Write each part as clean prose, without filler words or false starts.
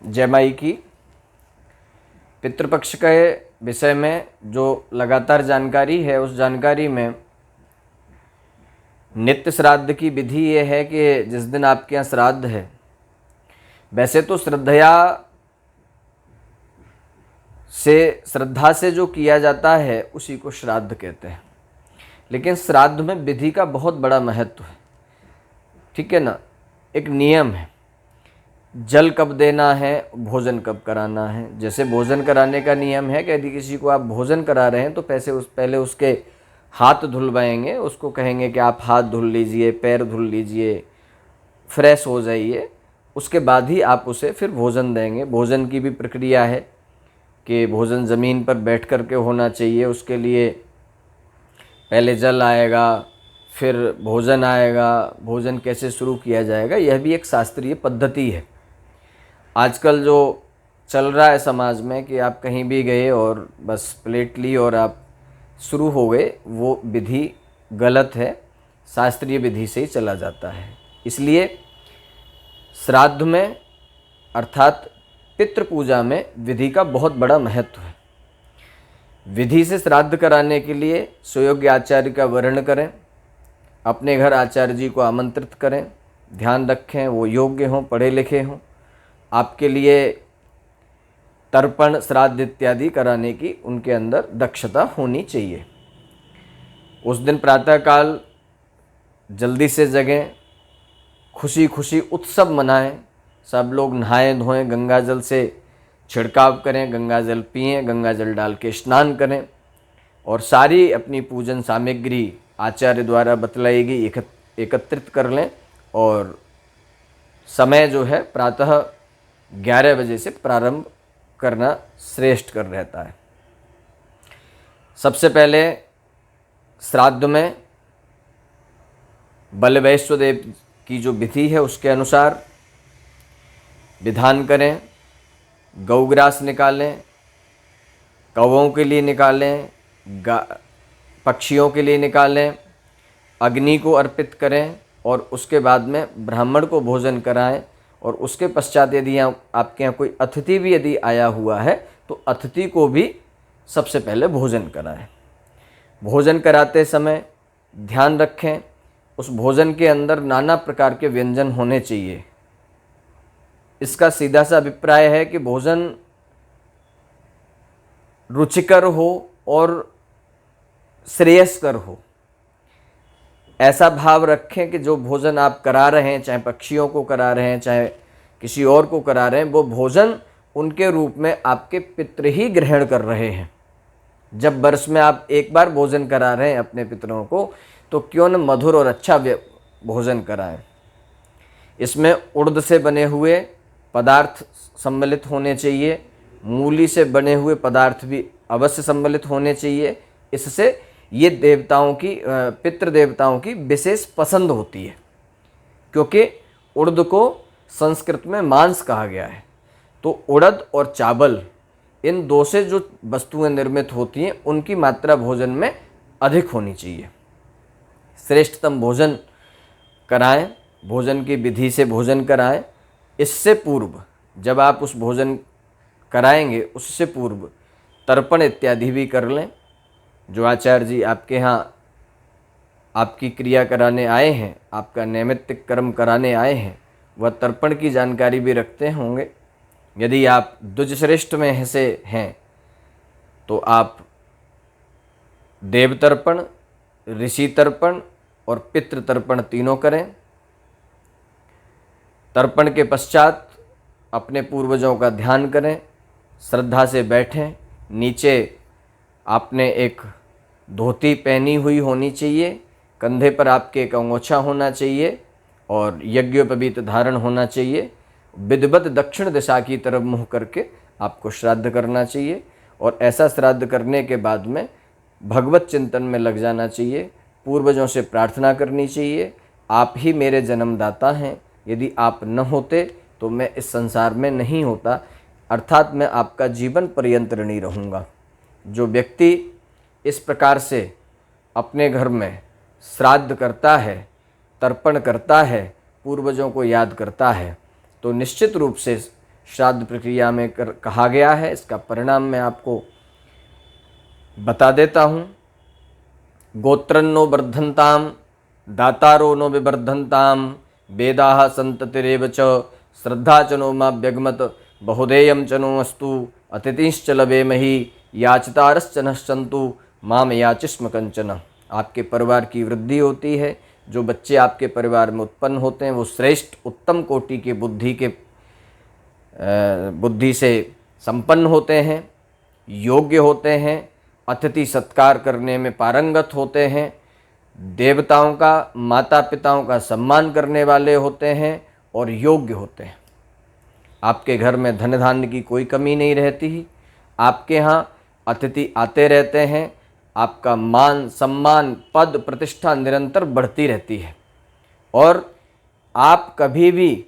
जय माई की। पितृपक्ष के विषय में जो लगातार जानकारी है, उस जानकारी में नित्य श्राद्ध की विधि ये है कि जिस दिन आपके यहाँ श्राद्ध है, वैसे तो श्रद्धा से जो किया जाता है उसी को श्राद्ध कहते हैं, लेकिन श्राद्ध में विधि का बहुत बड़ा महत्व है। ठीक है ना। एक नियम है, जल कब देना है, भोजन कब कराना है। जैसे भोजन कराने का नियम है कि यदि किसी को आप भोजन करा रहे हैं तो पहले उसके हाथ धुलवाएंगे, उसको कहेंगे कि आप हाथ धुल लीजिए, पैर धुल लीजिए, फ्रेश हो जाइए, उसके बाद ही आप उसे फिर भोजन देंगे। भोजन की भी प्रक्रिया है कि भोजन ज़मीन पर बैठ कर के होना चाहिए। उसके लिए पहले जल आएगा, फिर भोजन आएगा। भोजन कैसे शुरू किया जाएगा, यह भी एक शास्त्रीय पद्धति है। आजकल जो चल रहा है समाज में कि आप कहीं भी गए और बस प्लेट ली और आप शुरू हो गए, वो विधि गलत है। शास्त्रीय विधि से ही चला जाता है। इसलिए श्राद्ध में अर्थात पितृ पूजा में विधि का बहुत बड़ा महत्व है। विधि से श्राद्ध कराने के लिए सुयोग्य आचार्य का वर्ण करें, अपने घर आचार्य जी को आमंत्रित करें। ध्यान रखें वो योग्य हों, पढ़े लिखे हों। आपके लिए तर्पण, श्राद्ध इत्यादि कराने की उनके अंदर दक्षता होनी चाहिए। उस दिन प्रातःकाल जल्दी से जगें, खुशी खुशी उत्सव मनाएं। सब लोग नहाएं धोएं, गंगा जल से छिड़काव करें, गंगा जल पिएं, गंगा जल डाल के स्नान करें और सारी अपनी पूजन सामग्री आचार्य द्वारा बतलाएगी एकत्रित कर लें। और समय जो है प्रातः 11 बजे से प्रारंभ करना श्रेष्ठ कर रहता है। सबसे पहले श्राद्ध में बलवैश्वदेव की जो विधि है उसके अनुसार विधान करें। गौग्रास निकालें, कौवों के लिए निकालें, पक्षियों के लिए निकालें, अग्नि को अर्पित करें और उसके बाद में ब्राह्मण को भोजन कराएं। और उसके पश्चात यदि आपके यहाँ कोई अतिथि भी यदि आया हुआ है तो अतिथि को भी सबसे पहले भोजन कराएं। भोजन कराते समय ध्यान रखें उस भोजन के अंदर नाना प्रकार के व्यंजन होने चाहिए। इसका सीधा सा अभिप्राय है कि भोजन रुचिकर हो और श्रेयस्कर हो। ऐसा भाव रखें कि जो भोजन आप करा रहे हैं, चाहे पक्षियों को करा रहे हैं, चाहे किसी और को करा रहे हैं, वो भोजन उनके रूप में आपके पितृ ही ग्रहण कर रहे हैं। जब वर्ष में आप एक बार भोजन करा रहे हैं अपने पितरों को, तो क्यों न मधुर और अच्छा भोजन कराएं। इसमें उड़द से बने हुए पदार्थ सम्मिलित होने चाहिए, मूली से बने हुए पदार्थ भी अवश्य सम्मिलित होने चाहिए। इससे ये देवताओं की, पितृ देवताओं की विशेष पसंद होती है, क्योंकि उड़द को संस्कृत में मांस कहा गया है। तो उड़द और चावल, इन दो से जो वस्तुएं निर्मित होती हैं उनकी मात्रा भोजन में अधिक होनी चाहिए। श्रेष्ठतम भोजन कराएं, भोजन की विधि से भोजन कराएं। इससे पूर्व जब आप उस भोजन कराएंगे उससे पूर्व तर्पण इत्यादि भी कर लें। जो आचार्य जी आपके यहाँ आपकी क्रिया कराने आए हैं, आपका नैमित्तिक कर्म कराने आए हैं, वह तर्पण की जानकारी भी रखते होंगे। यदि आप द्विजश्रेष्ठ में से हैं तो आप देव तर्पण, ऋषि तर्पण और पितृ तर्पण तीनों करें। तर्पण के पश्चात अपने पूर्वजों का ध्यान करें, श्रद्धा से बैठें। नीचे आपने एक धोती पहनी हुई होनी चाहिए, कंधे पर आपके एक अंगोछा होना चाहिए और यज्ञोपवीत धारण होना चाहिए। विधिवत दक्षिण दिशा की तरफ मुँह करके आपको श्राद्ध करना चाहिए। और ऐसा श्राद्ध करने के बाद में भगवत चिंतन में लग जाना चाहिए। पूर्वजों से प्रार्थना करनी चाहिए, आप ही मेरे जन्मदाता हैं, यदि आप न होते तो मैं इस संसार में नहीं होता, अर्थात मैं आपका जीवन पर्यंत ऋणी रहूँगा। जो व्यक्ति इस प्रकार से अपने घर में श्राद्ध करता है, तर्पण करता है, पूर्वजों को याद करता है, तो निश्चित रूप से श्राद्ध प्रक्रिया में कहा गया है, इसका परिणाम मैं आपको बता देता हूँ। गोत्रन्नो वर्धन्ताम, दातारो नो विवर्धन्ताम, वेदाः सन्ततिरेव च, श्रद्धा च नो मा व्यगमत, बहुधेयं च नो अस्तु, अतिथिश्च लवेमहि, याचितारश्च नश्चन्तु, माम याचिस्म कंचन। आपके परिवार की वृद्धि होती है। जो बच्चे आपके परिवार में उत्पन्न होते हैं वो श्रेष्ठ उत्तम कोटि के बुद्धि से संपन्न होते हैं, योग्य होते हैं, अतिथि सत्कार करने में पारंगत होते हैं, देवताओं का, माता पिताओं का सम्मान करने वाले होते हैं और योग्य होते हैं। आपके घर में धन धान्य की कोई कमी नहीं रहती। आपके यहाँ अतिथि आते रहते हैं। आपका मान सम्मान पद प्रतिष्ठा निरंतर बढ़ती रहती है और आप कभी भी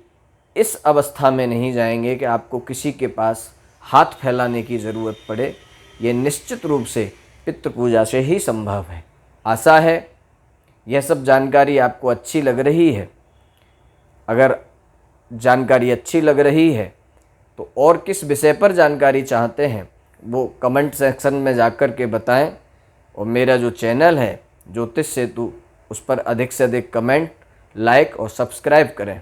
इस अवस्था में नहीं जाएंगे कि आपको किसी के पास हाथ फैलाने की ज़रूरत पड़े। ये निश्चित रूप से पितृ पूजा से ही संभव है। आशा है यह सब जानकारी आपको अच्छी लग रही है। अगर जानकारी अच्छी लग रही है तो और किस विषय पर जानकारी चाहते हैं वो कमेंट सेक्शन में जाकर के बताएं। और मेरा जो चैनल है ज्योतिष सेतु, उस पर अधिक से अधिक कमेंट, लाइक और सब्सक्राइब करें।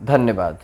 धन्यवाद।